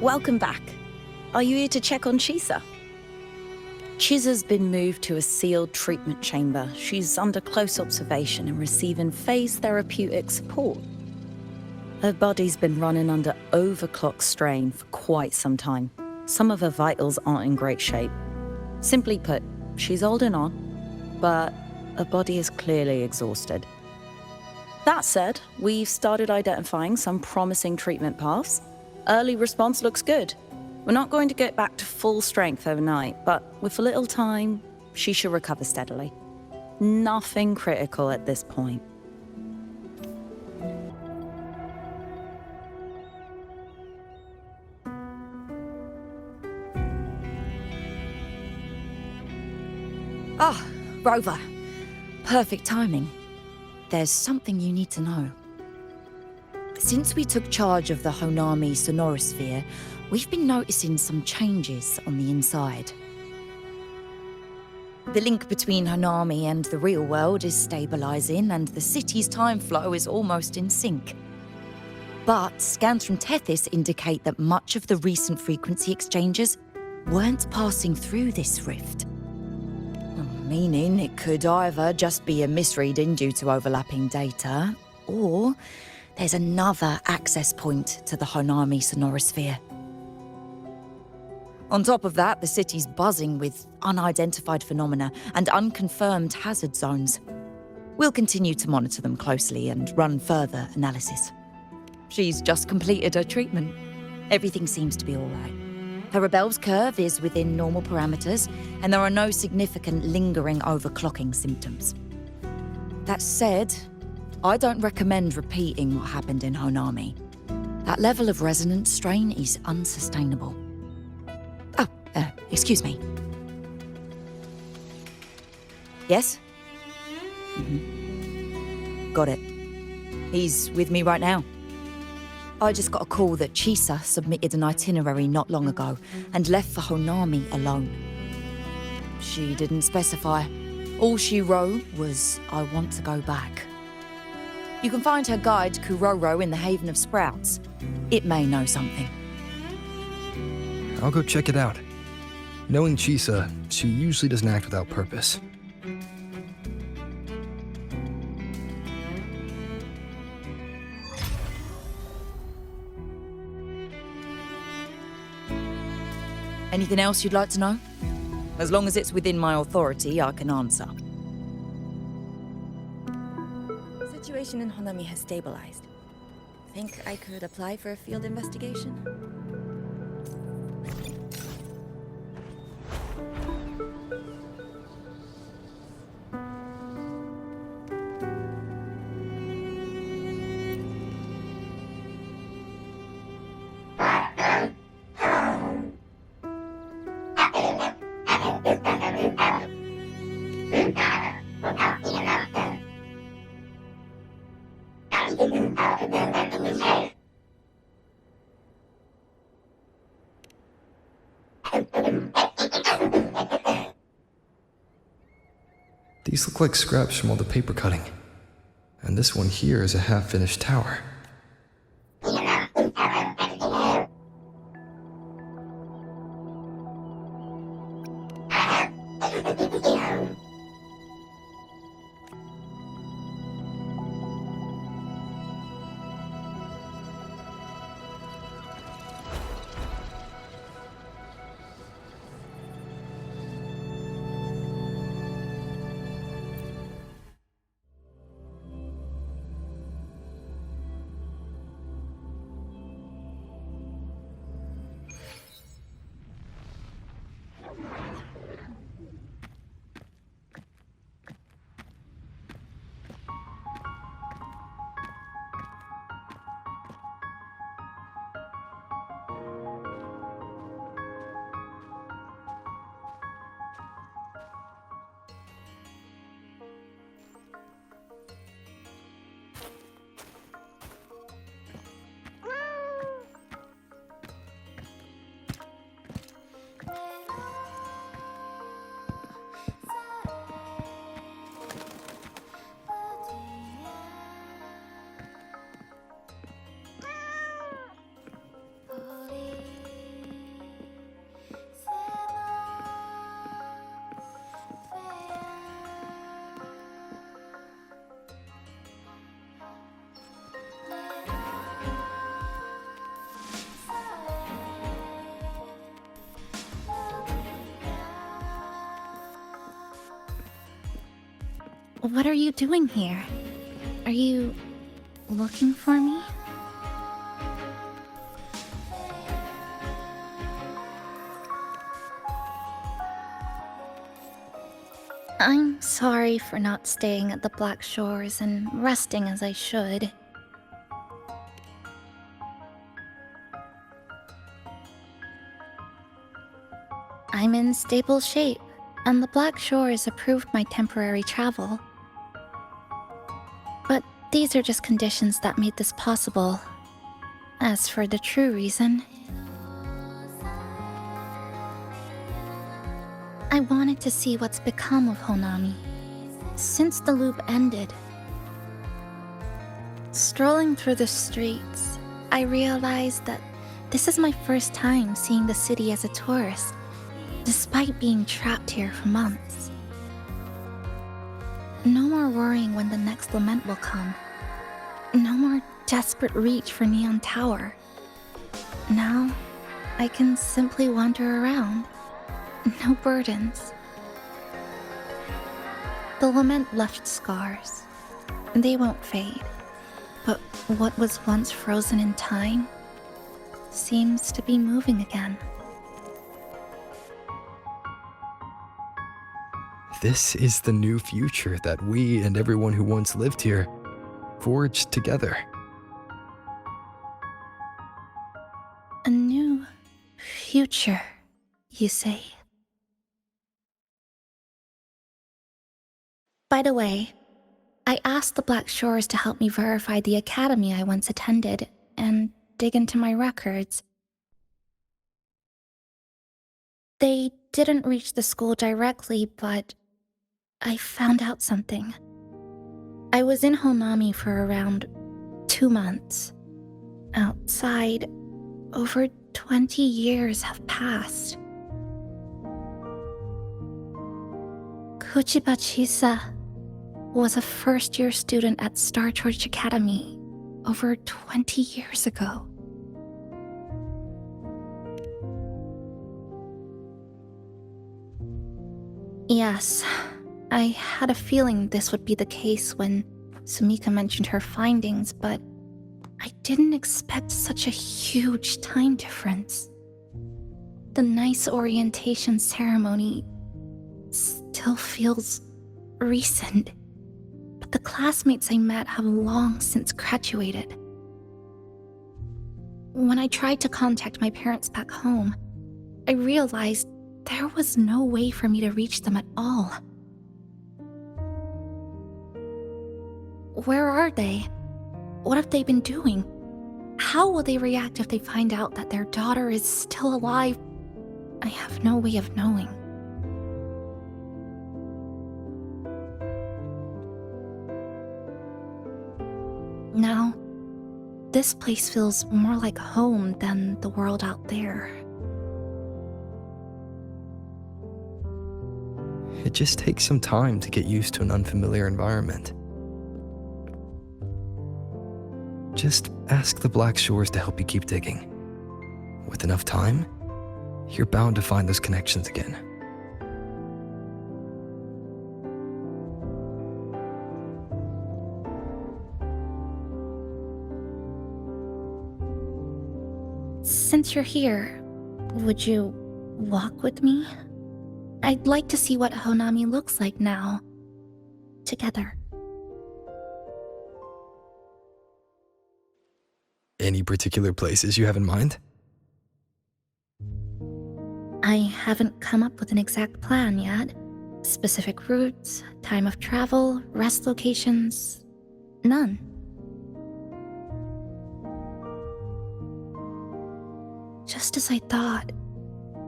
welcome back. Are you here to check on Chisa? Chisa's been moved to a sealed treatment chamber. She's under close observation and receiving phase therapeutic support. Her body's been running under overclock strain for quite some time. Some of her vitals aren't in great shape. Simply put, she's holding on, but her body is clearly exhausted. That said, we've started identifying some promising treatment paths. Early response looks good. We're not going to get back to full strength overnight, but with a little time, she should recover steadily. Nothing critical at this point. Ah, Rover. Perfect timing. There's something you need to know. Since we took charge of the Honami Sonorosphere, we've been noticing some changes on the inside. The link between Honami and the real world is stabilizing, and the city's time flow is almost in sync. But scans from Tethys indicate that much of the recent frequency exchanges weren't passing through this rift. Meaning it could either just be a misreading due to overlapping data, or there's another access point to the Honami Sonorosphere. On top of that, the city's buzzing with unidentified phenomena and unconfirmed hazard zones. We'll continue to monitor them closely and run further analysis. She's just completed her treatment. Everything seems to be all right. Her rebel's curve is within normal parameters, and there are no significant lingering overclocking symptoms. That said, I don't recommend repeating what happened in Honami. That level of resonance strain is unsustainable. Oh, excuse me. Yes? Got it. He's with me right now. I just got a call that Chisa submitted an itinerary not long ago and left for Honami alone. She didn't specify. All she wrote was, "I want to go back." You can find her guide, Kuroro, in the Haven of Sprouts. It may know something. I'll go check it out. Knowing Chisa, she usually doesn't act without purpose. Anything else you'd like to know? As long as it's within my authority, I can answer. Situation in Honami has stabilized. Think I could apply for a field investigation? These look like scraps from all the paper cutting. And this one here is a half-finished tower. What are you doing here? Are you looking for me? I'm sorry for not staying at the Black Shores and resting as I should. I'm in stable shape, and the Black Shores approved my temporary travel. But these are just conditions that made this possible. As for the true reason, I wanted to see what's become of Honami. Since the loop ended, strolling through the streets, I realized that this is my first time seeing the city as a tourist, despite being trapped here for months. No more worrying when the next lament will come. No more desperate reach for Neon Tower. Now, I can simply wander around. No burdens. The lament left scars. They won't fade. But what was once frozen in time seems to be moving again. This is the new future that we and everyone who once lived here forged together. A new future, you say? By the way, I asked the Black Shores to help me verify the academy I once attended and dig into my records. They didn't reach the school directly, but I found out something. I was in Honami for around 2 months. Outside, over 20 years have passed. Kuchiba Chisa was a first-year student at Starlight Academy over 20 years ago. Yes, I had a feeling this would be the case when Sumika mentioned her findings, but I didn't expect such a huge time difference. The nice orientation ceremony still feels recent, but the classmates I met have long since graduated. When I tried to contact my parents back home, I realized there was no way for me to reach them at all. Where are they? What have they been doing? How will they react if they find out that their daughter is still alive? I have no way of knowing. Now, this place feels more like home than the world out there. It just takes some time to get used to an unfamiliar environment. Just ask the Black Shores to help you keep digging. With enough time, you're bound to find those connections again. Since you're here, would you walk with me? I'd like to see what Honami looks like now. Together. Any particular places you have in mind? I haven't come up with an exact plan yet. Specific routes, time of travel, rest locations, none. Just as I thought,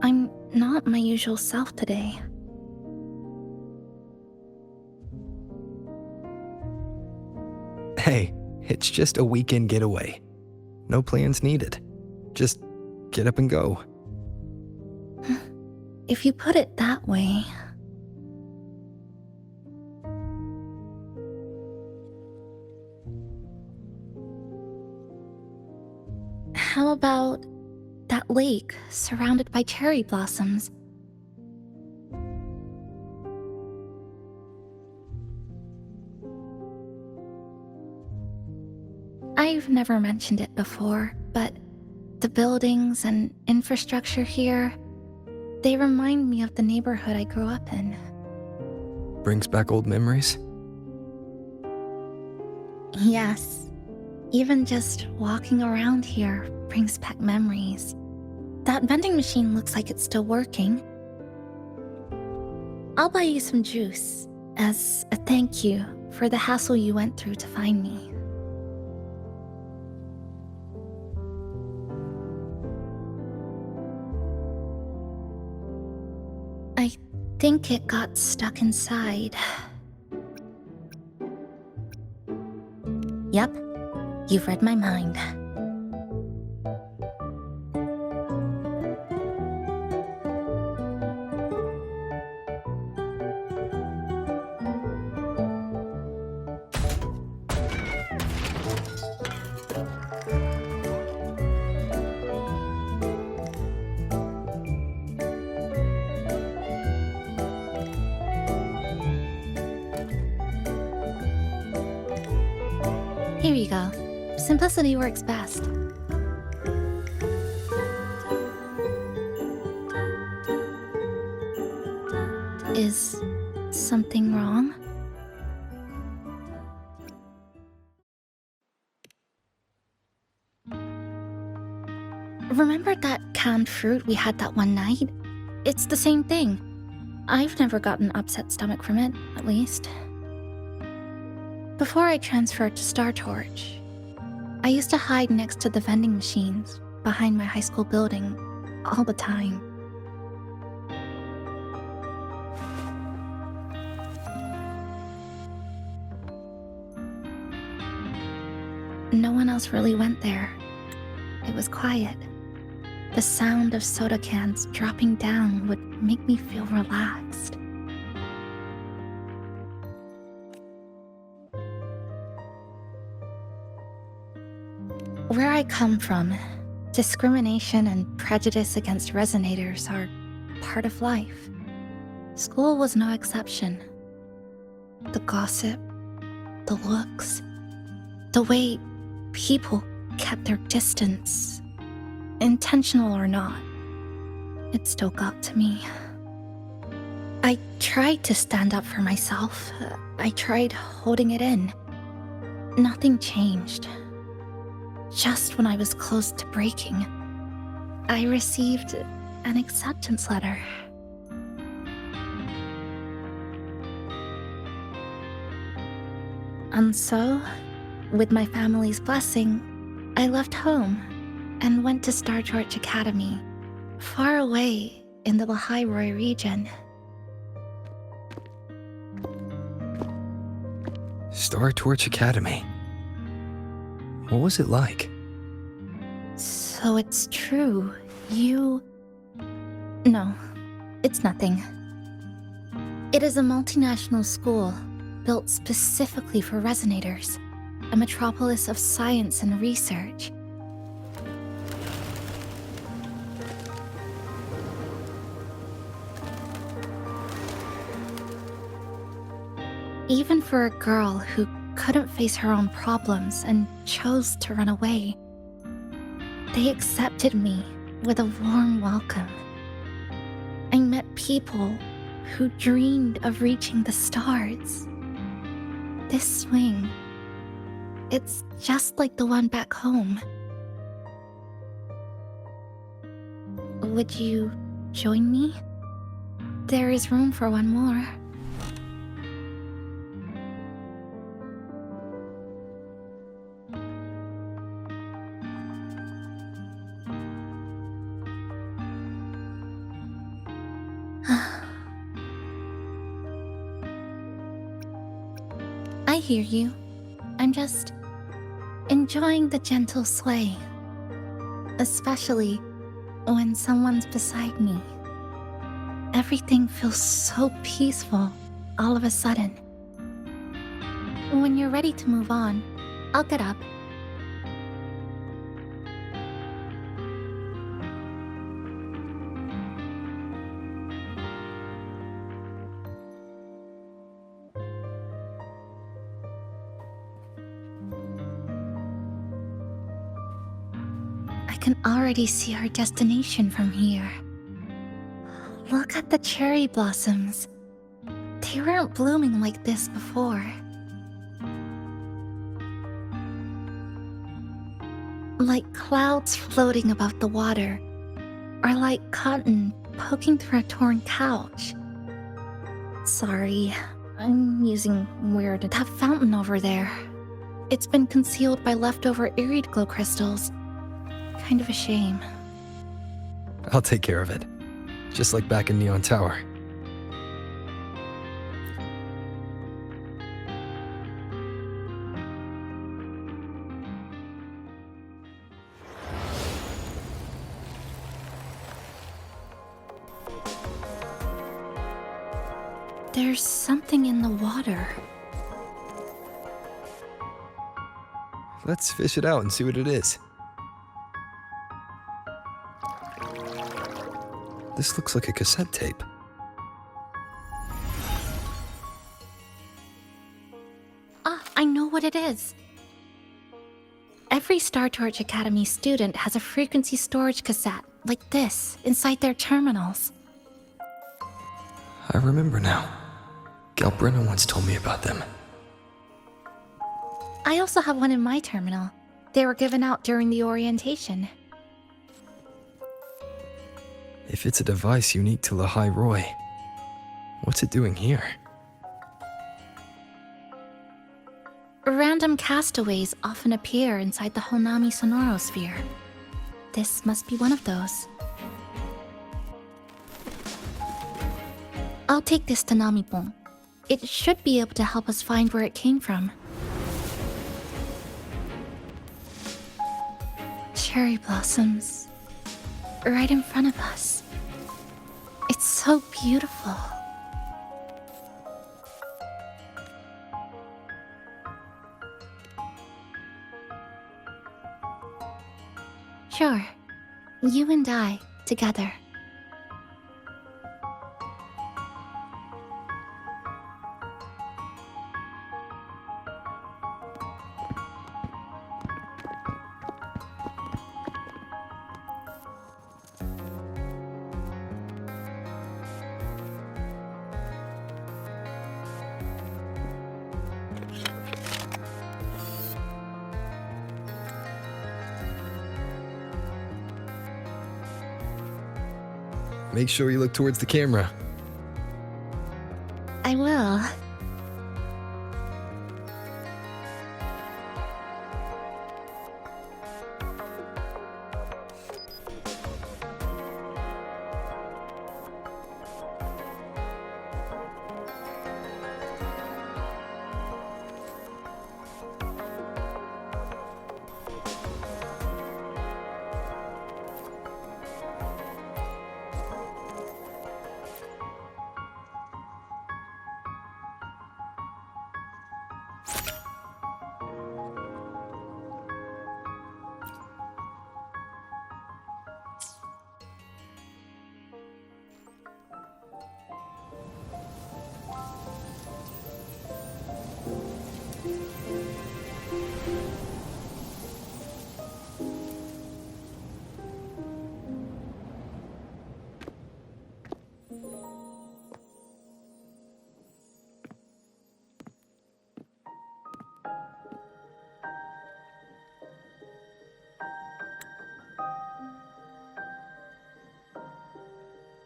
I'm not my usual self today. Hey, it's just a weekend getaway. No plans needed. Just get up and go. If you put it that way. How about that lake surrounded by cherry blossoms? I've never mentioned it before, but the buildings and infrastructure here, they remind me of the neighborhood I grew up in. Brings back old memories? Yes. Even just walking around here brings back memories. That vending machine looks like it's still working. I'll buy you some juice as a thank you for the hassle you went through to find me. I think it got stuck inside. Yep, you've read my mind. Here you go. Simplicity works best. Is something wrong? Remember that canned fruit we had that one night? It's the same thing. I've never gotten upset stomach from it, at least. Before I transferred to Star Torch, I used to hide next to the vending machines behind my high school building all the time. No one else really went there. It was quiet. The sound of soda cans dropping down would make me feel relaxed. Where I come from, discrimination and prejudice against resonators are part of life. School was no exception. The gossip, the looks, the way people kept their distance, intentional or not, it still got to me. I tried to stand up for myself. I tried holding it in. Nothing changed. Just when I was close to breaking, I received an acceptance letter. And so, with my family's blessing, I left home and went to Star Torch Academy, far away in the Lahairoi region. Star Torch Academy. What was it like? So it's true, you... No, it's nothing. It is a multinational school built specifically for resonators, a metropolis of science and research. Even for a girl who couldn't face her own problems and chose to run away, they accepted me with a warm welcome. I met people who dreamed of reaching the stars. This swing, it's just like the one back home. Would you join me? There is room for one more. I hear you. I'm just enjoying the gentle sway, especially when someone's beside me. Everything feels so peaceful all of a sudden. When you're ready to move on, I'll get up. can already see our destination from here. Look at the cherry blossoms. They weren't blooming like this before. Like clouds floating above the water, or like cotton poking through a torn couch. Sorry, I'm using weird. That fountain over there. It's been concealed by leftover irid glow crystals. Kind of a shame. I'll take care of it. Just like back in Neon Tower. There's something in the water. Let's fish it out and see what it is. This looks like a cassette tape. Ah, I know what it is. Every Star Torch Academy student has a frequency storage cassette, like this, inside their terminals. I remember now. Galbrina once told me about them. I also have one in my terminal. They were given out during the orientation. If it's a device unique to Lahai Roy, what's it doing here? Random castaways often appear inside the Honami sonorosphere. This must be one of those. I'll take this to Namipon. It should be able to help us find where it came from. Cherry blossoms. Right in front of us. It's so beautiful. Sure. You and I, together. Make sure you look towards the camera. I will.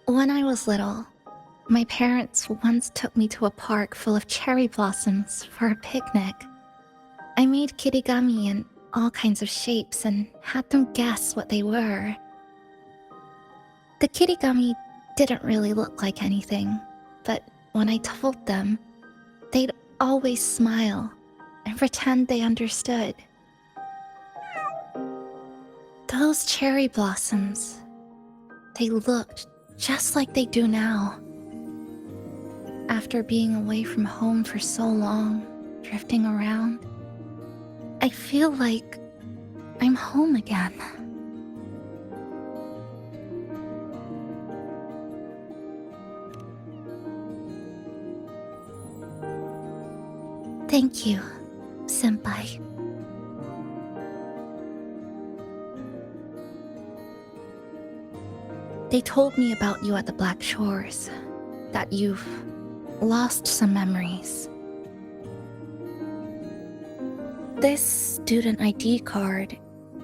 When I was little, my parents once took me to a park full of cherry blossoms for a picnic. I made kirigami in all kinds of shapes and had them guess what they were. The kirigami didn't really look like anything, but when I told them, they'd always smile and pretend they understood. Those cherry blossoms, they looked just like they do now. After being away from home for so long, drifting around, I feel like I'm home again. Thank you, Senpai. They told me about you at the Black Shores, that you've lost some memories. This student ID card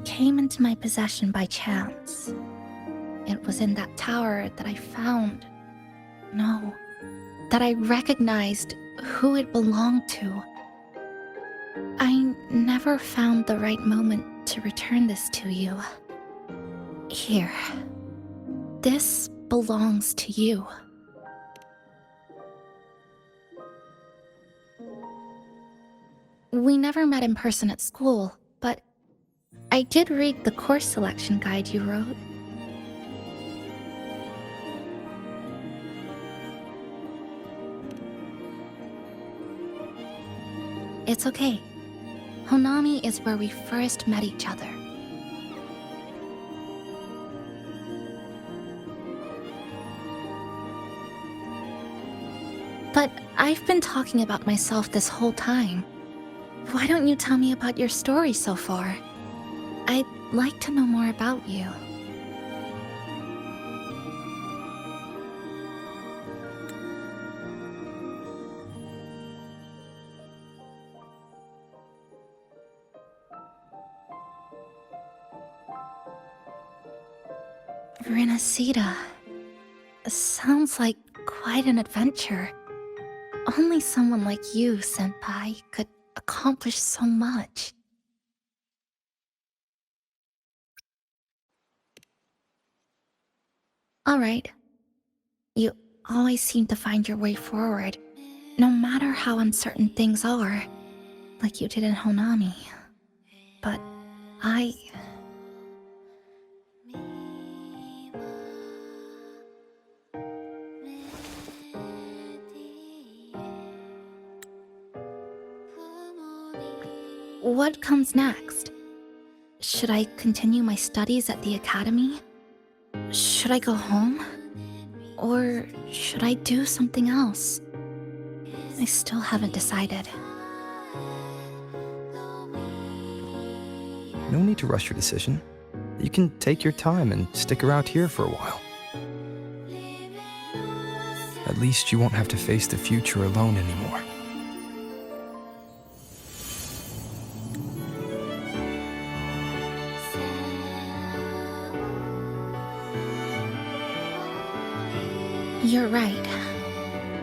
came into my possession by chance. It was in that tower that I found. No, that I recognized who it belonged to. I never found the right moment to return this to you. Here. This belongs to you. We never met in person at school, but I did read the course selection guide you wrote. It's okay. Honami is where we first met each other. But I've been talking about myself this whole time. Why don't you tell me about your story so far? I'd like to know more about you. Renacida. Sounds like quite an adventure. Only someone like you, Senpai, could accomplish so much. Alright. You always seem to find your way forward, no matter how uncertain things are, like you did in Honami. But What comes next? Should I continue my studies at the academy? Should I go home? Or should I do something else? I still haven't decided. No need to rush your decision. You can take your time and stick around here for a while. At least you won't have to face the future alone anymore. You're right.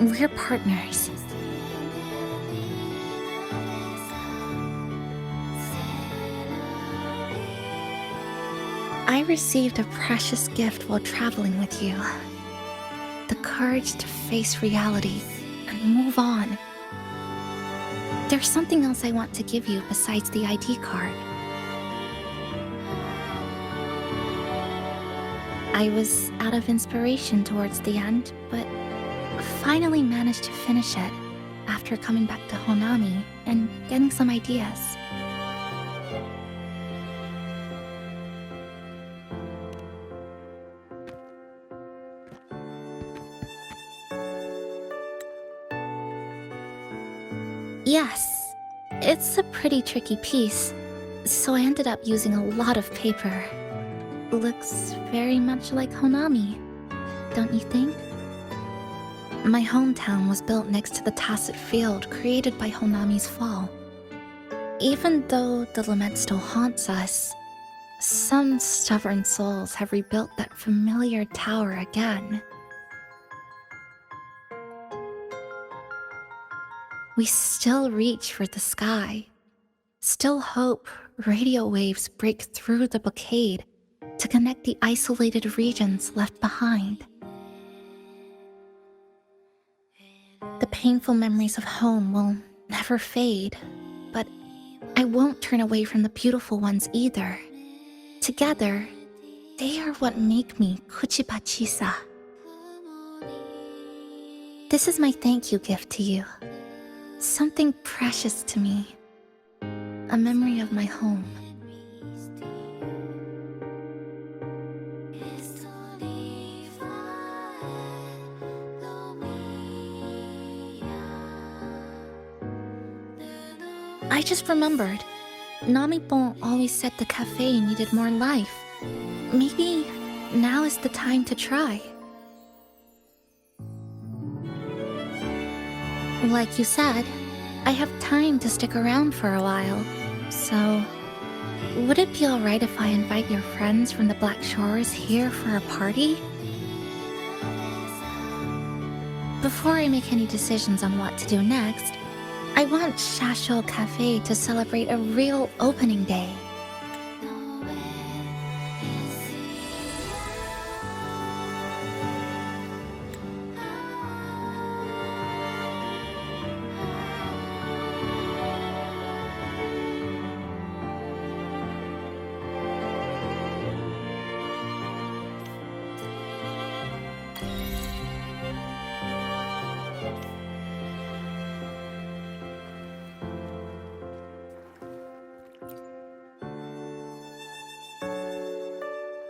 We're partners. I received a precious gift while traveling with you. The courage to face reality and move on. There's something else I want to give you besides the ID card. I was out of inspiration towards the end, but finally managed to finish it after coming back to Honami and getting some ideas. Yes, it's a pretty tricky piece, so I ended up using a lot of paper. Looks very much like Honami, don't you think? My hometown was built next to the tacit field created by Honami's fall. Even though the lament still haunts us, some stubborn souls have rebuilt that familiar tower again. We still reach for the sky, still hope radio waves break through the blockade to connect the isolated regions left behind. The painful memories of home will never fade, but I won't turn away from the beautiful ones either. Together, they are what make me Kuchibachisa. This is my thank you gift to you. Something precious to me. A memory of my home. I just remembered. Namipon always said the cafe needed more life. Maybe now is the time to try. Like you said, I have time to stick around for a while, so would it be alright if I invite your friends from the Black Shores here for a party? Before I make any decisions on what to do next, I want Shasho Cafe to celebrate a real opening day.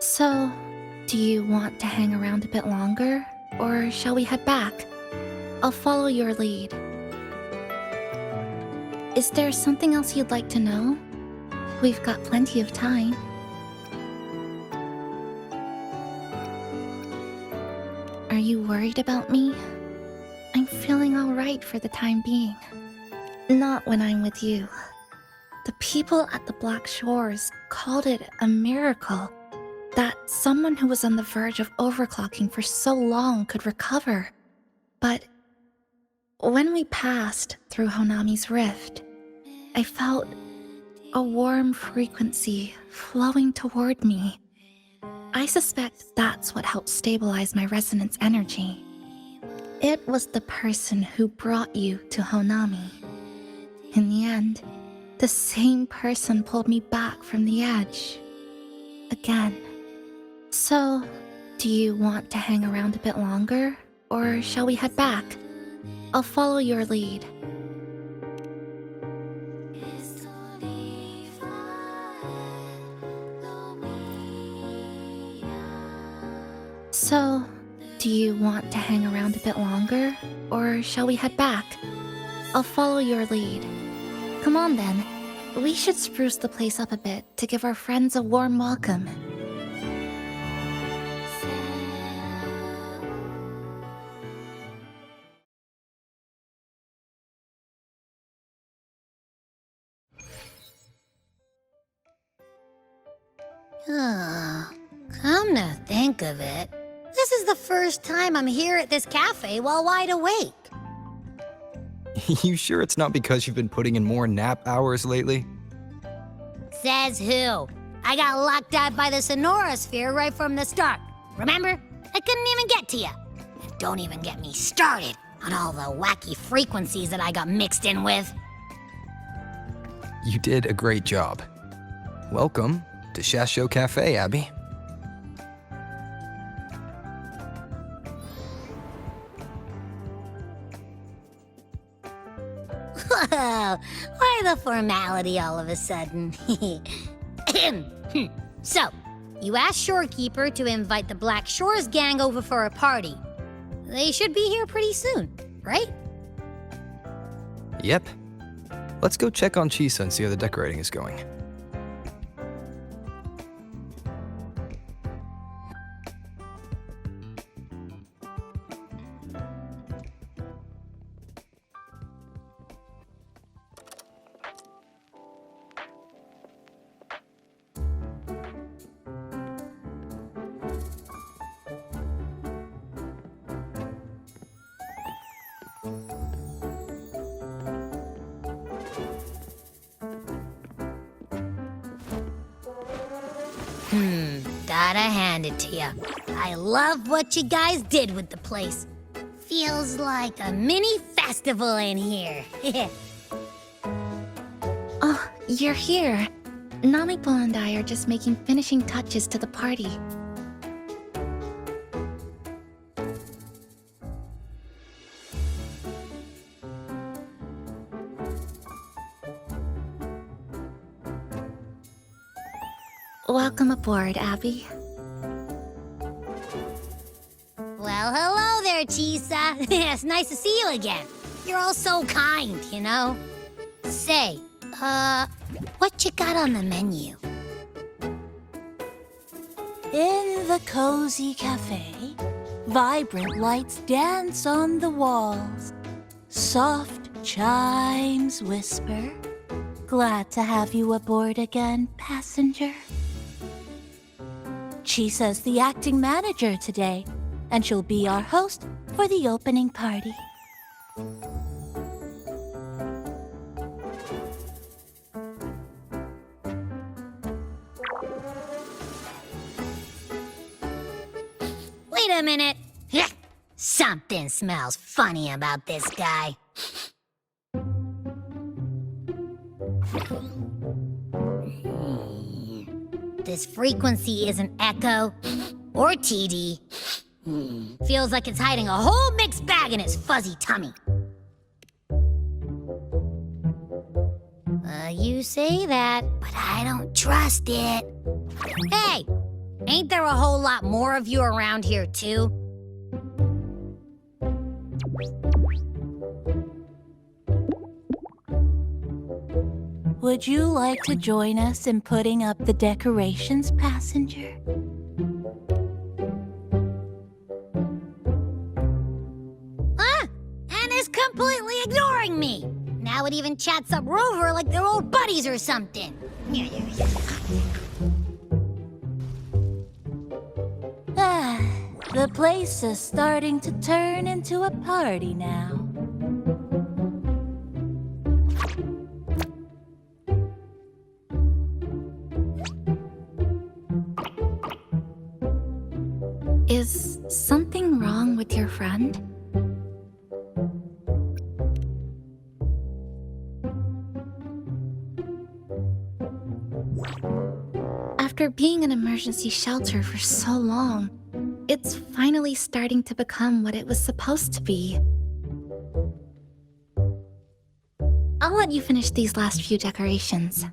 So, do you want to hang around a bit longer, or shall we head back? I'll follow your lead. Is there something else you'd like to know? We've got plenty of time. Are you worried about me? I'm feeling alright for the time being. Not when I'm with you. The people at the Black Shores called it a miracle that someone who was on the verge of overclocking for so long could recover. But when we passed through Honami's rift, I felt a warm frequency flowing toward me. I suspect that's what helped stabilize my resonance energy. It was the person who brought you to Honami. In the end, the same person pulled me back from the edge. Again. So, do you want to hang around a bit longer, or shall we head back? I'll follow your lead. So, do you want to hang around a bit longer, or shall we head back? I'll follow your lead. Come on then. We should spruce the place up a bit to give our friends a warm welcome. Come to think of it, this is the first time I'm here at this cafe while wide awake. You sure it's not because you've been putting in more nap hours lately? Says who? I got locked out by the Sonorosphere right from the start. Remember? I couldn't even get to you. And don't even get me started on all the wacky frequencies that I got mixed in with. You did a great job. Welcome to Shasho Cafe, Abby. Whoa, why the formality all of a sudden? So, you asked Shorekeeper to invite the Black Shores gang over for a party. They should be here pretty soon, right? Yep. Let's go check on Chisa and see how the decorating is going. Gotta hand it to ya. I love what you guys did with the place. Feels like a mini festival in here. Oh, you're here. Namiko and I are just making finishing touches to the party. Welcome aboard, Abby. Well, hello there, Chisa. It's nice to see you again. You're all so kind, you know? Say, what you got on the menu? In the cozy cafe, vibrant lights dance on the walls. Soft chimes whisper. Glad to have you aboard again, passenger. Chisa's the acting manager today, and she'll be our host for the opening party. Wait a minute. Something smells funny about this guy. This frequency isn't echo or TD. Feels like it's hiding a whole mixed bag in its fuzzy tummy. You say that, but I don't trust it. Hey, ain't there a whole lot more of you around here, too? Would you like to join us in putting up the decorations, passenger? And is completely ignoring me. Now it even chats up Rover like they're old buddies or something. The place is starting to turn into a party now. Is something wrong with your friend? After being an emergency shelter for so long, it's finally starting to become what it was supposed to be. I'll let you finish these last few decorations.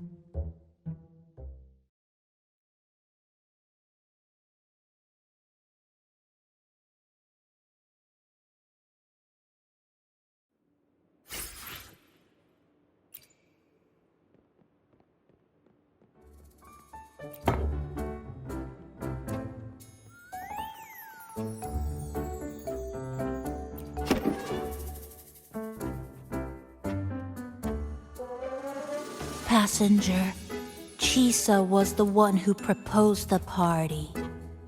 Passenger, Chisa was the one who proposed the party.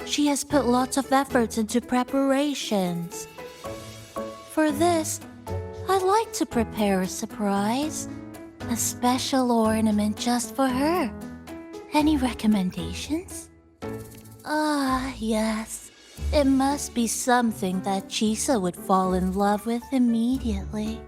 She has put lots of efforts into preparations. For this, I'd like to prepare a surprise. A special ornament just for her. Any recommendations? Yes. It must be something that Chisa would fall in love with immediately.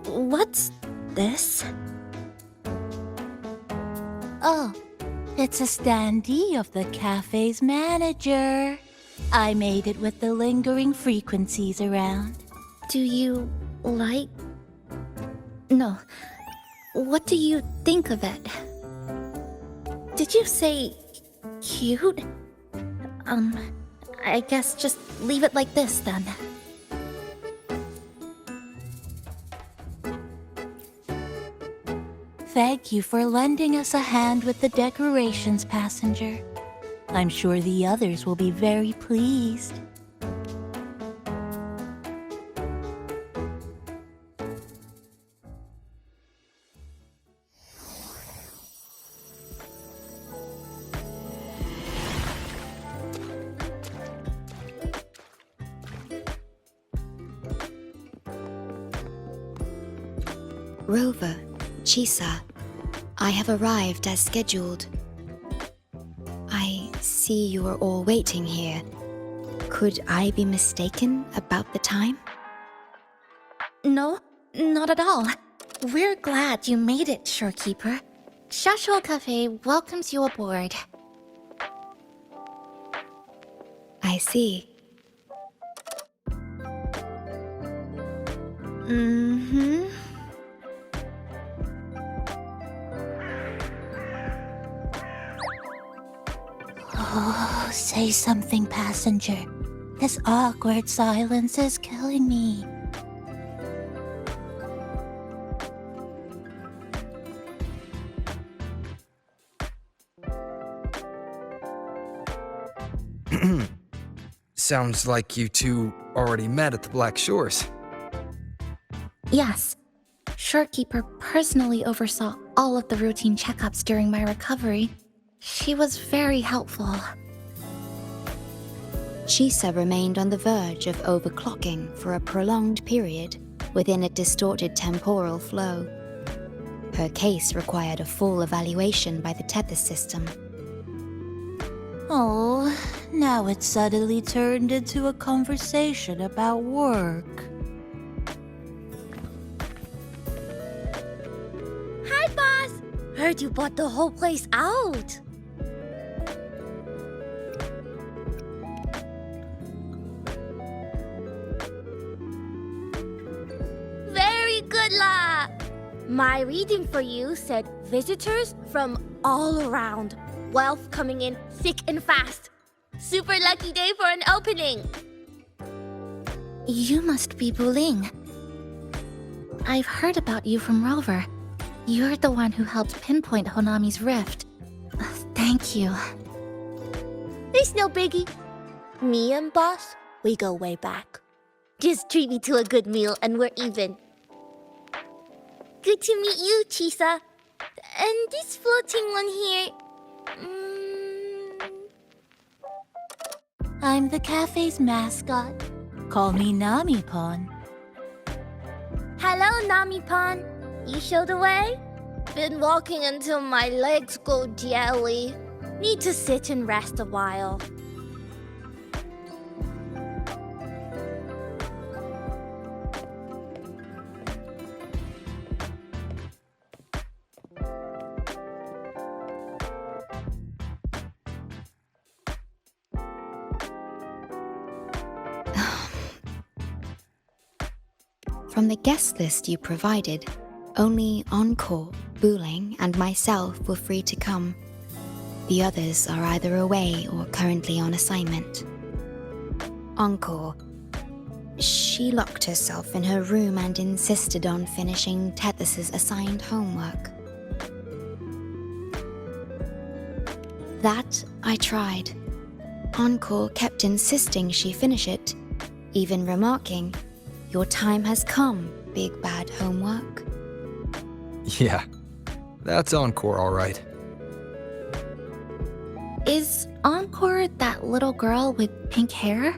What's this? Oh, it's a standee of the cafe's manager. I made it with the lingering frequencies around. Do you like... No. What do you think of it? Did you say... cute? I guess just leave it like this then. Thank you for lending us a hand with the decorations, passenger. I'm sure the others will be very pleased. Rover, Chisa, I have arrived as scheduled. I see you are all waiting here. Could I be mistaken about the time? No, not at all. We're glad you made it, Shorekeeper. Shashuo Cafe welcomes you aboard. I see. Oh, say something, passenger. This awkward silence is killing me. Sounds like you two already met at the Black Shores. Yes. Shorekeeper personally oversaw all of the routine checkups during my recovery. She was very helpful. Chisa remained on the verge of overclocking for a prolonged period within a distorted temporal flow. Her case required a full evaluation by the tether system. Oh, now it's suddenly turned into a conversation about work. Hi, boss! Heard you bought the whole place out. Very good, La! My reading for you said visitors from all around. Wealth coming in thick and fast. Super lucky day for an opening. You must be Buling. I've heard about you from Rover. You're the one who helped pinpoint Honami's rift. Thank you. It's no biggie. Me and boss, we go way back. Just treat me to a good meal and we're even. Good to meet you, Chisa. And this floating one here... I'm the cafe's mascot. Call me Nami-pon. Hello, Nami-pan. You show the way? Been walking until my legs go jelly. Need to sit and rest a while. From the guest list you provided, only Encore, Buling, and myself were free to come. The others are either away or currently on assignment. Encore. She locked herself in her room and insisted on finishing Tethys's assigned homework. That I tried. Encore kept insisting she finish it, even remarking, "Your time has come, big bad homework." Yeah, that's Encore all right. Is Encore that little girl with pink hair?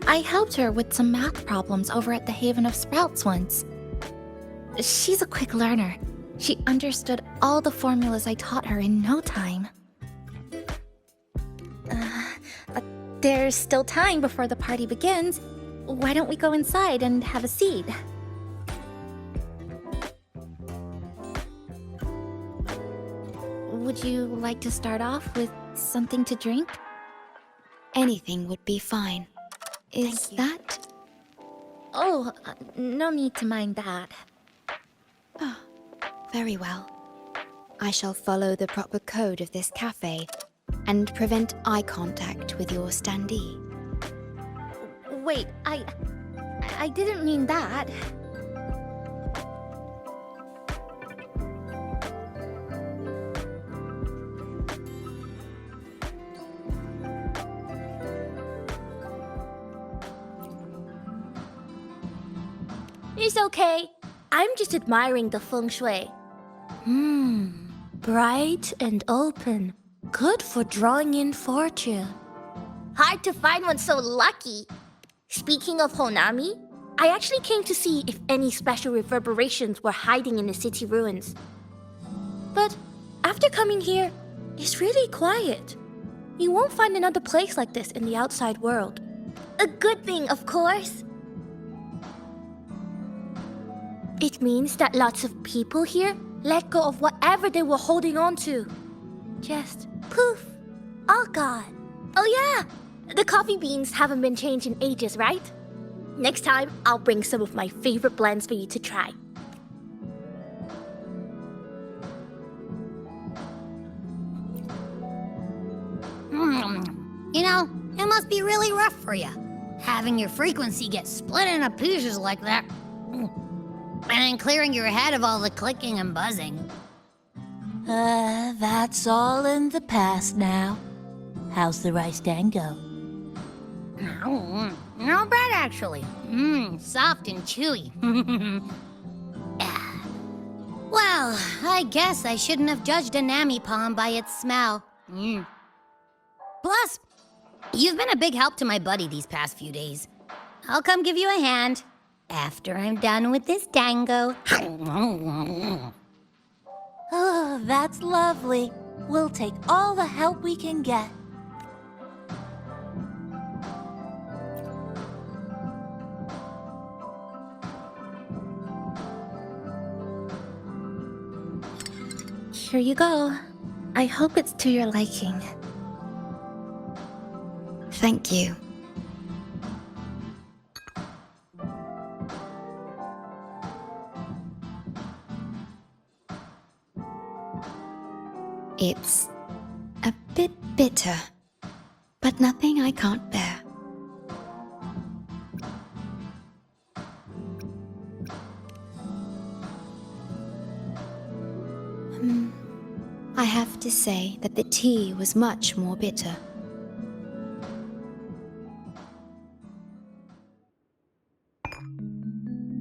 I helped her with some math problems over at the Haven of Sprouts once. She's a quick learner. She understood all the formulas I taught her in no time. There's still time before the party begins. Why don't we go inside and have a seat? Would you like to start off with something to drink? Anything would be fine. Is Thank you. that... Oh, no need to mind that. Oh, very well. I shall follow the proper code of this cafe and prevent eye contact with your standee. Wait, I didn't mean that. It's okay. I'm just admiring the feng shui. Bright and open. Good for drawing in fortune. Hard to find one so lucky. Speaking of Honami, I actually came to see if any special reverberations were hiding in the city ruins. But after coming here, it's really quiet. You won't find another place like this in the outside world. A good thing, of course. It means that lots of people here let go of whatever they were holding on to. Just poof, all gone. Oh yeah, the coffee beans haven't been changed in ages, right? Next time, I'll bring some of my favorite blends for you to try. You know, it must be really rough for you, having your frequency get split into pieces like that. And then clearing your head of all the clicking and buzzing. That's all in the past now. How's the rice dango? Not bad, actually. Soft and chewy. Well, I guess I shouldn't have judged a Nami palm by its smell. Plus, you've been a big help to my buddy these past few days. I'll come give you a hand after I'm done with this dango. Oh, that's lovely. We'll take all the help we can get. Here you go. I hope it's to your liking. Thank you. It's a bit bitter, but nothing I can't bear. I have to say that the tea was much more bitter.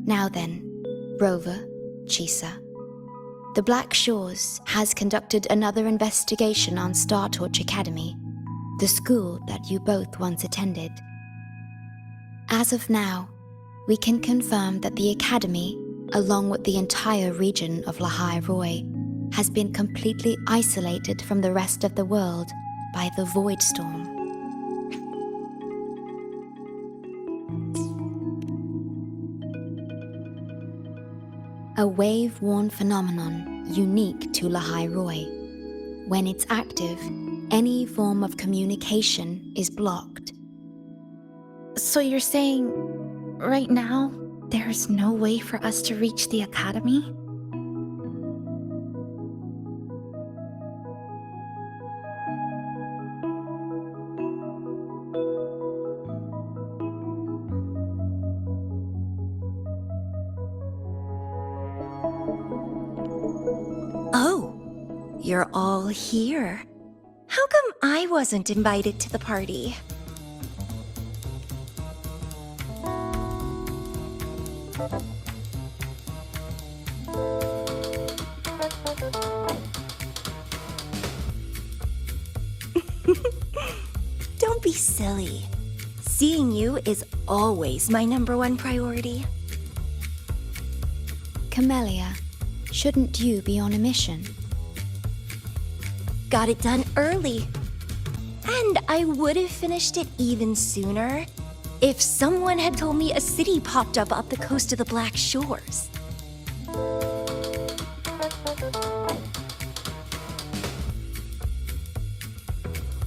Now then, Rover, Chisa. The Black Shores has conducted another investigation on Star Torch Academy, the school that you both once attended. As of now, we can confirm that the Academy, along with the entire region of Lahai Roi, has been completely isolated from the rest of the world by the Void Storm. A wave-worn phenomenon unique to Lahai Roi. When it's active, any form of communication is blocked. So you're saying, right now, there's no way for us to reach the Academy? Oh, you're all here. How come I wasn't invited to the party? Don't be silly. Seeing you is always my #1 priority. Camellia, shouldn't you be on a mission? Got it done early. And I would have finished it even sooner if someone had told me a city popped up the coast of the Black Shores.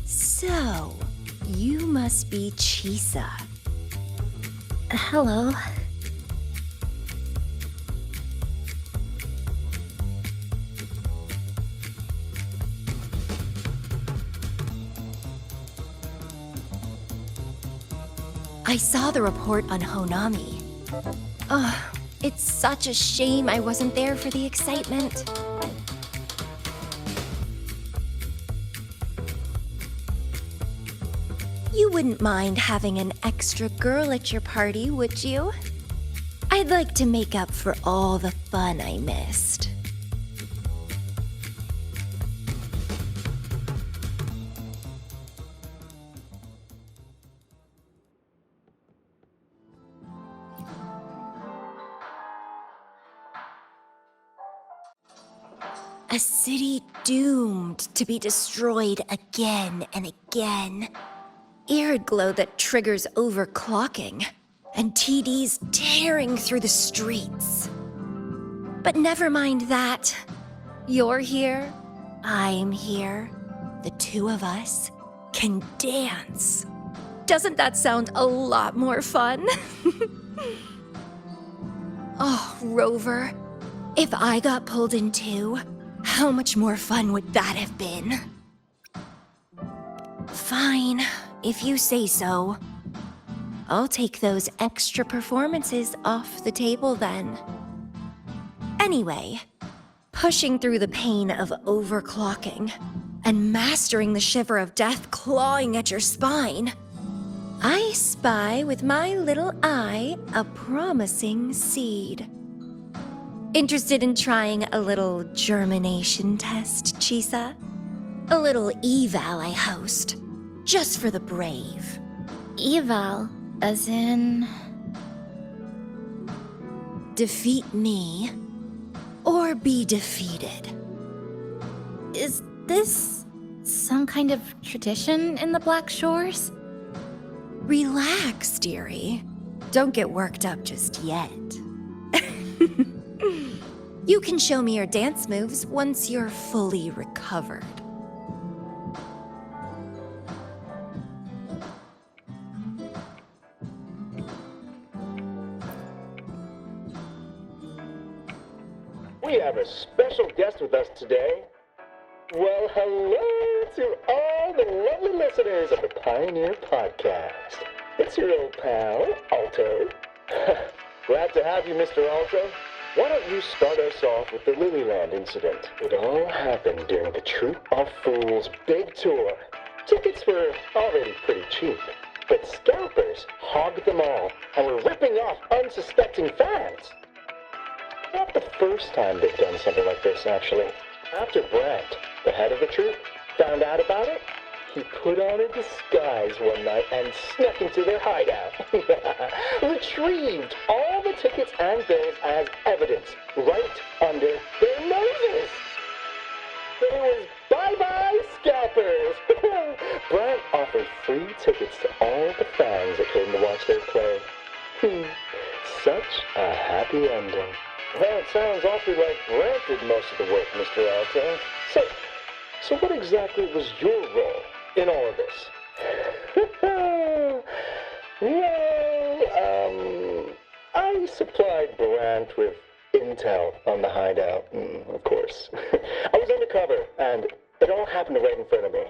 So, you must be Chisa. Hello. I saw the report on Honami. Ugh, it's such a shame I wasn't there for the excitement. You wouldn't mind having an extra girl at your party, would you? I'd like to make up for all the fun I missed. A city doomed to be destroyed again and again. Arid glow that triggers overclocking, and TDs tearing through the streets. But never mind that. You're here, I'm here. The two of us can dance. Doesn't that sound a lot more fun? Oh, Rover, if I got pulled in too, how much more fun would that have been? Fine, If you say so. I'll take those extra performances off the table then. Anyway, pushing through the pain of overclocking and mastering the shiver of death clawing at your spine, I spy with my little eye a promising seed. Interested in trying a little germination test, Chisa? A little eval I host, just for the brave. Eval, as in. Defeat me, or be defeated. Is this some kind of tradition in the Black Shores? Relax, dearie. Don't get worked up just yet. You can show me your dance moves once you're fully recovered. We have a special guest with us today. Well, hello to all the lovely listeners of the Pioneer Podcast. It's your old pal, Alto. Glad to have you, Mr. Alto. Why don't you start us off with the Lilyland incident? It all happened during the Troop of Fools big tour. Tickets were already pretty cheap, but scalpers hogged them all and were ripping off unsuspecting fans. Not the first time they've done something like this, actually. After Brant, the head of the troop, found out about it, he put on a disguise one night and snuck into their hideout. Retrieved all the tickets and bills as evidence right under their noses. It was bye-bye scalpers. Brant offered free tickets to all the fans that came to watch their play. Such a happy ending. Well, it sounds awfully like Brant did most of the work, Mr. Alto. So what exactly was your role in all of this? Well, I supplied Brant with intel on the hideout, of course. I was undercover, and it all happened right in front of me.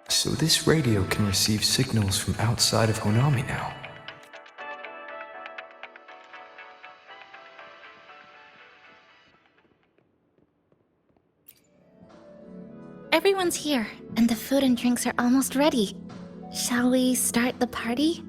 So this radio can receive signals from outside of Honami now. Everyone's here, and the food and drinks are almost ready. Shall we start the party?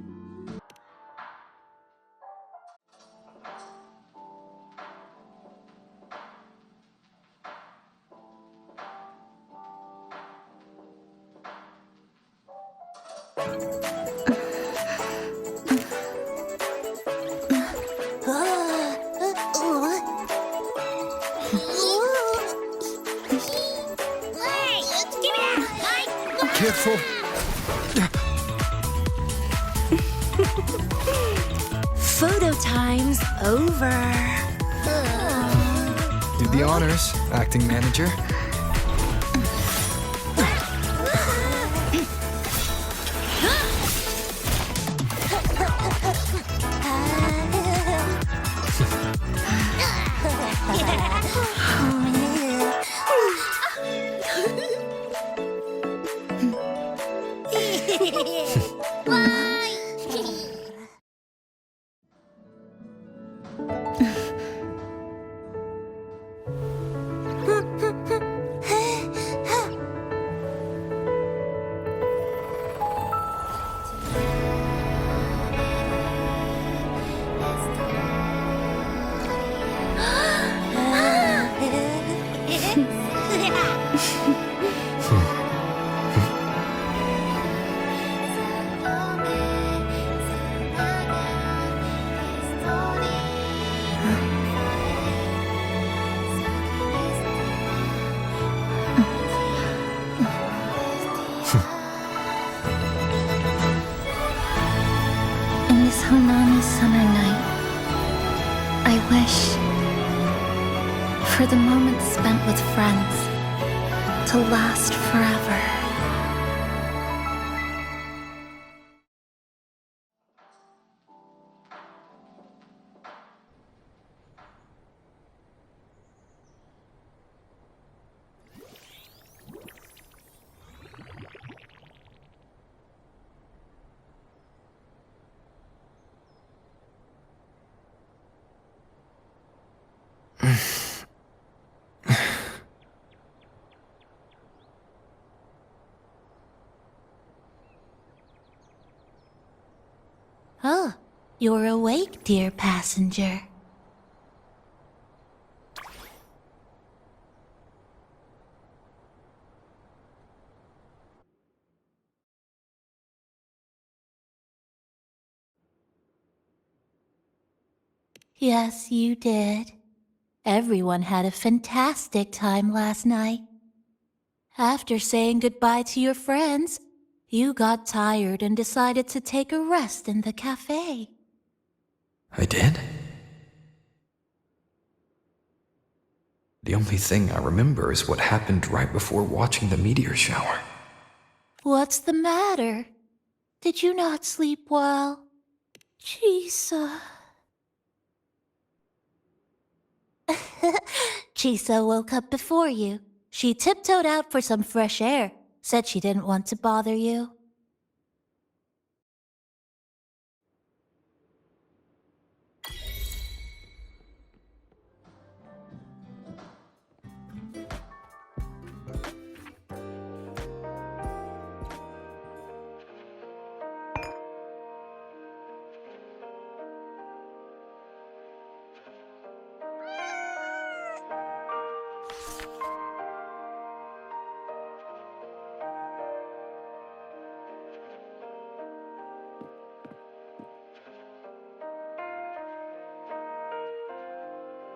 Hey, give me that! Mike! Careful! Photo time's over. Do the honors, acting manager. In this Honami summer night, I wish for the moments spent with friends to last forever. Oh, you're awake, dear passenger. Yes, you did. Everyone had a fantastic time last night. After saying goodbye to your friends, you got tired and decided to take a rest in the cafe. I did? The only thing I remember is what happened right before watching the meteor shower. What's the matter? Did you not sleep well? Chisa. Chisa woke up before you. She tiptoed out for some fresh air, said she didn't want to bother you.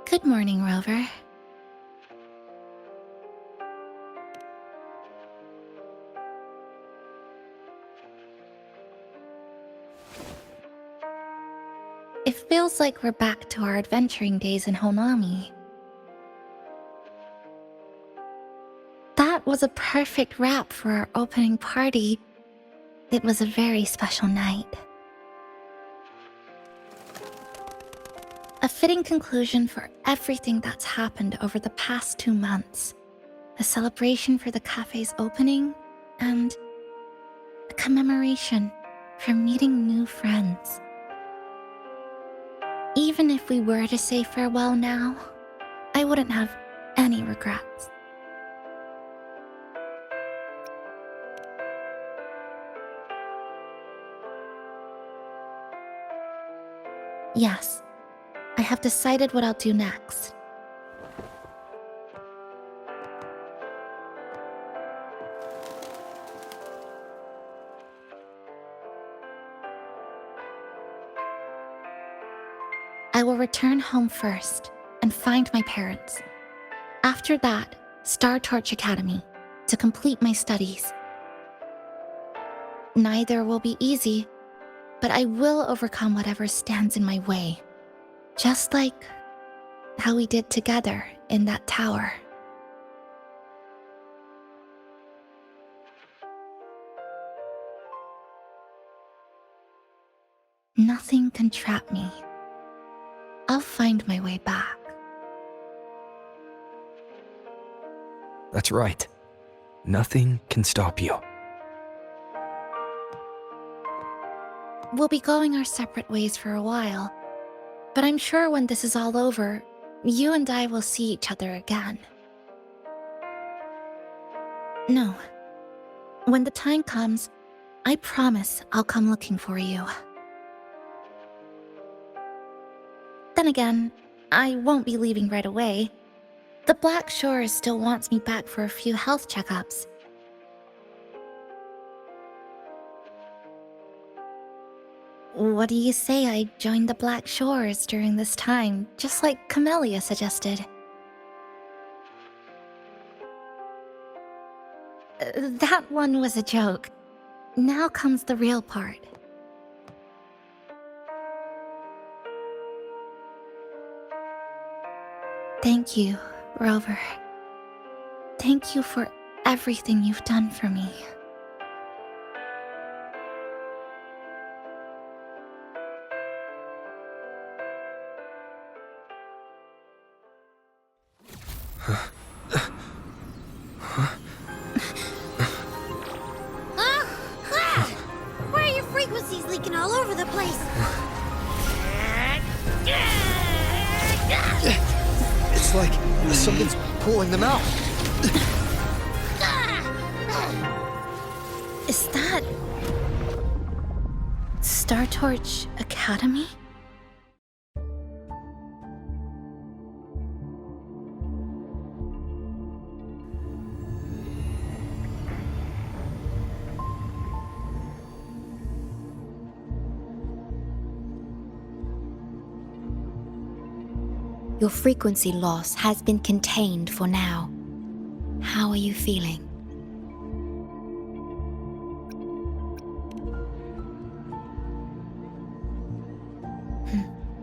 Good morning, Rover. It feels like we're back to our adventuring days in Honami. That was a perfect wrap for our opening party. It was a very special night. A fitting conclusion for everything that's happened over the past 2 months. A celebration for the cafe's opening, and a commemoration for meeting new friends. Even if we were to say farewell now, I wouldn't have any regrets. Yes, I have decided what I'll do next. I will return home first and find my parents. After that, Star Torch Academy to complete my studies. Neither will be easy, but I will overcome whatever stands in my way. Just like how we did together in that tower. Nothing can trap me. I'll find my way back. That's right. Nothing can stop you. We'll be going our separate ways for a while, but I'm sure when this is all over, you and I will see each other again. No. When the time comes, I promise I'll come looking for you. Then again, I won't be leaving right away. The Black Shores still wants me back for a few health checkups. What do you say I join the Black Shores during this time, just like Camellia suggested? That one was a joke. Now comes the real part. Thank you, Rover. Thank you for everything you've done for me. Why are your frequencies leaking all over the place? It's like something's pulling them out. Is that... Star Torch Academy? Your frequency loss has been contained for now. How are you feeling?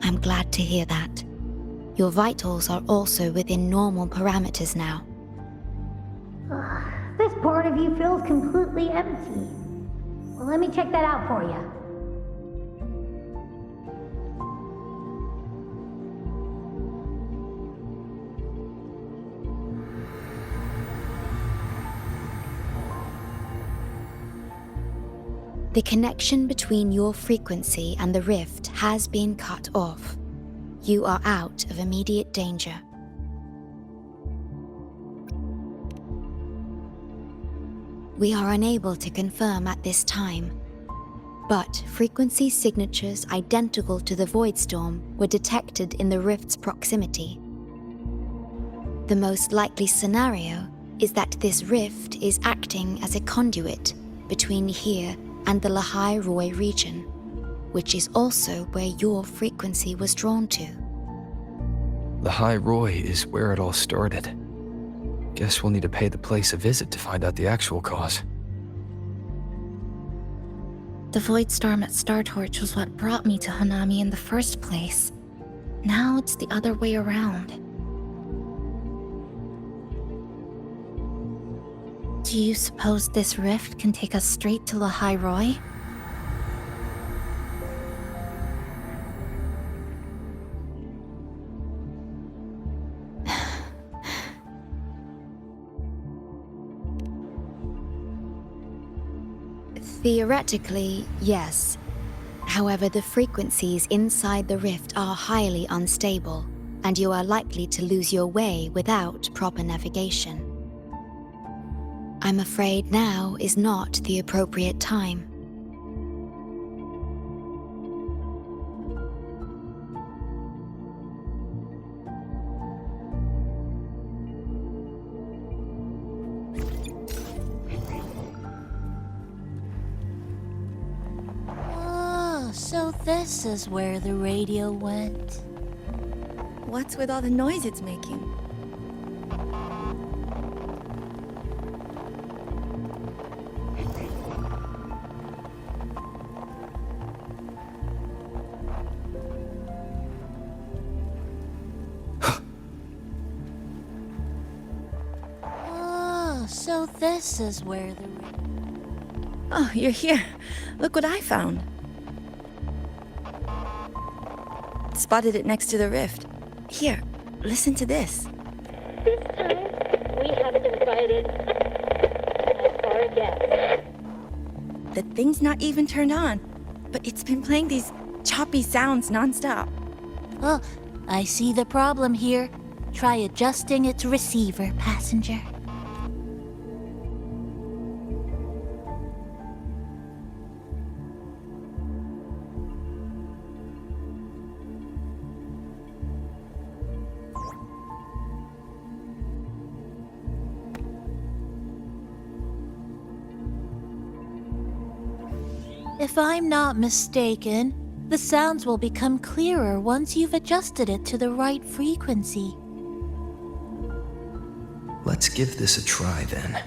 I'm glad to hear that. Your vitals are also within normal parameters now. This part of you feels completely empty. Well, let me check that out for you. The connection between your frequency and the rift has been cut off. You are out of immediate danger. We are unable to confirm at this time, but frequency signatures identical to the void storm were detected in the rift's proximity. The most likely scenario is that this rift is acting as a conduit between here and the Lahai Roy region, which is also where your frequency was drawn to. The High Roy is where it all started. Guess we'll need to pay the place a visit to find out the actual cause. The void storm at Star Torch was what brought me to Hanami in the first place. Now it's the other way around. Do you suppose this rift can take us straight to Lahai Roy? Theoretically, yes. However, the frequencies inside the rift are highly unstable, and you are likely to lose your way without proper navigation. I'm afraid now is not the appropriate time. Oh, so this is where the radio went. What's with all the noise it's making? Oh, so this is where the... Oh, you're here. Look what I found. Spotted it next to the rift. Here, listen to this. This time, we haven't invited our guests. The thing's not even turned on, but it's been playing these choppy sounds nonstop. Oh, I see the problem here. Try adjusting its receiver, passenger. If I'm not mistaken, the sounds will become clearer once you've adjusted it to the right frequency. Let's give this a try then.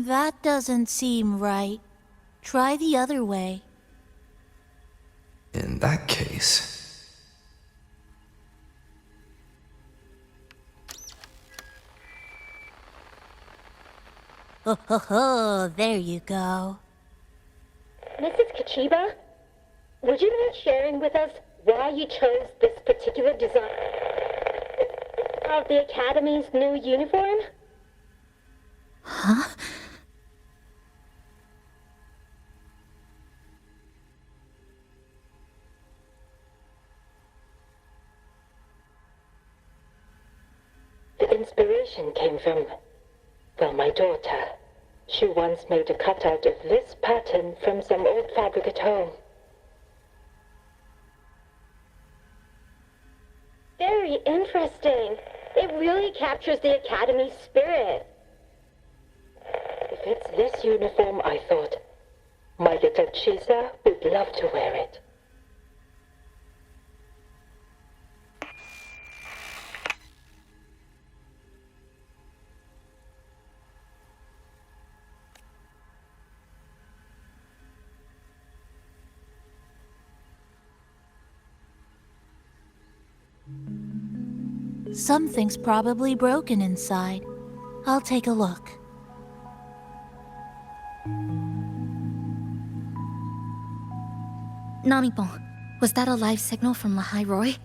That doesn't seem right. Try the other way. In that case... Oh, there you go. Mrs. Kachiba, would you mind sharing with us why you chose this particular design of the Academy's new uniform? Huh? inspiration came from, well, my daughter. She once made a cutout of this pattern from some old fabric at home. Very interesting. It really captures the Academy's spirit. If it's this uniform, I thought, my little Chisa would love to wear it. Something's probably broken inside. I'll take a look. Namipon, was that a live signal from Lahai Roy?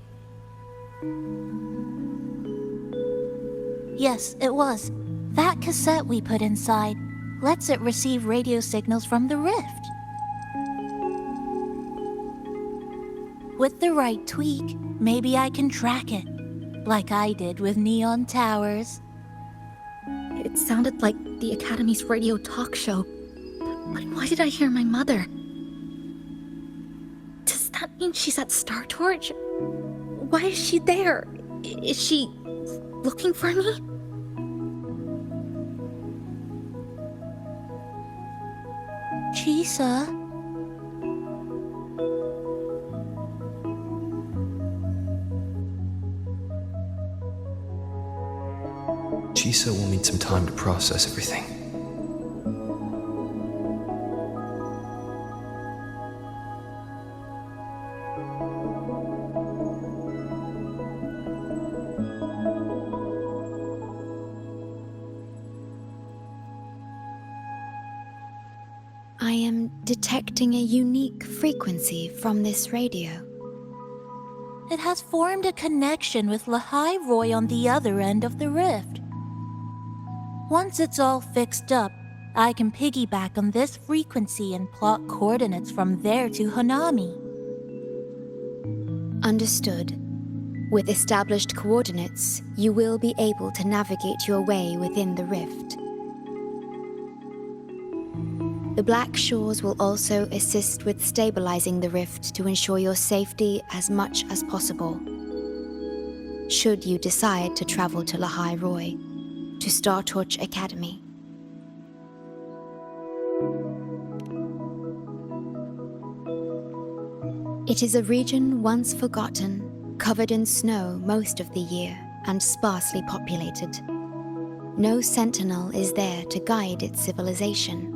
Yes, it was. That cassette we put inside lets it receive radio signals from the rift. With the right tweak, maybe I can track it, like I did with Neon Towers. It sounded like the Academy's radio talk show. But why did I hear my mother? Does that mean she's at Star Torch? Why is she there? Is she looking for me? Chisa? Chisa will need some time to process everything. I am detecting a unique frequency from this radio. It has formed a connection with Lahai Roy on the other end of the rift. Once it's all fixed up, I can piggyback on this frequency and plot coordinates from there to Hanami. Understood. With established coordinates, you will be able to navigate your way within the rift. The Black Shores will also assist with stabilizing the rift to ensure your safety as much as possible. Should you decide to travel to Lahai Roy, to Star Torch Academy. It is a region once forgotten, covered in snow most of the year, and sparsely populated. No sentinel is there to guide its civilization.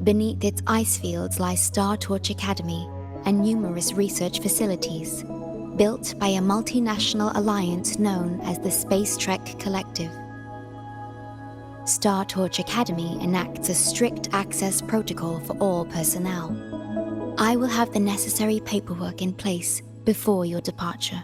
Beneath its ice fields lies Star Torch Academy and numerous research facilities, built by a multinational alliance known as the Space Trek Collective. Star Torch Academy enacts a strict access protocol for all personnel. I will have the necessary paperwork in place before your departure.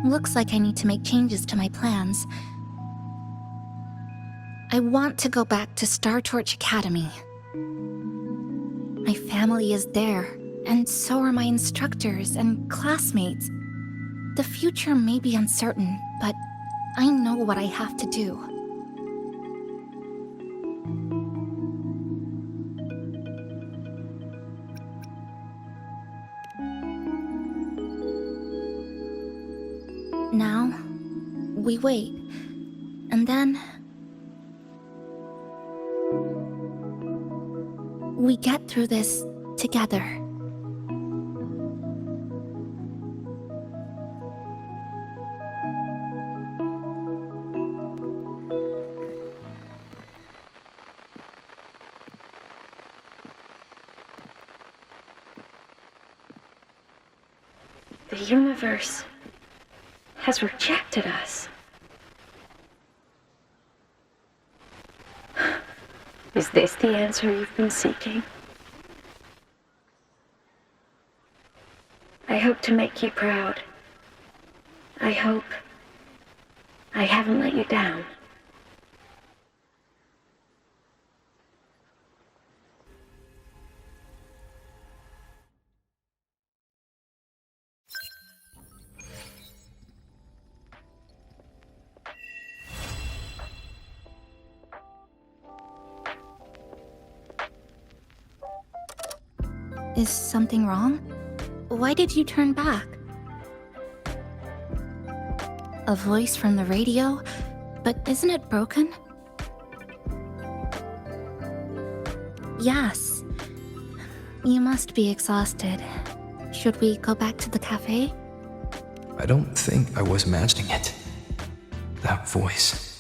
Looks like I need to make changes to my plans. I want to go back to Star Torch Academy. My family is there, and so are my instructors and classmates. The future may be uncertain, but I know what I have to do. Now, we wait, and then we get through this together. The universe has rejected us. Is this the answer you've been seeking? I hope to make you proud. I hope I haven't let you down. Is something wrong? Why did you turn back? A voice from the radio? But isn't it broken? Yes. You must be exhausted. Should we go back to the cafe? I don't think I was imagining it. That voice.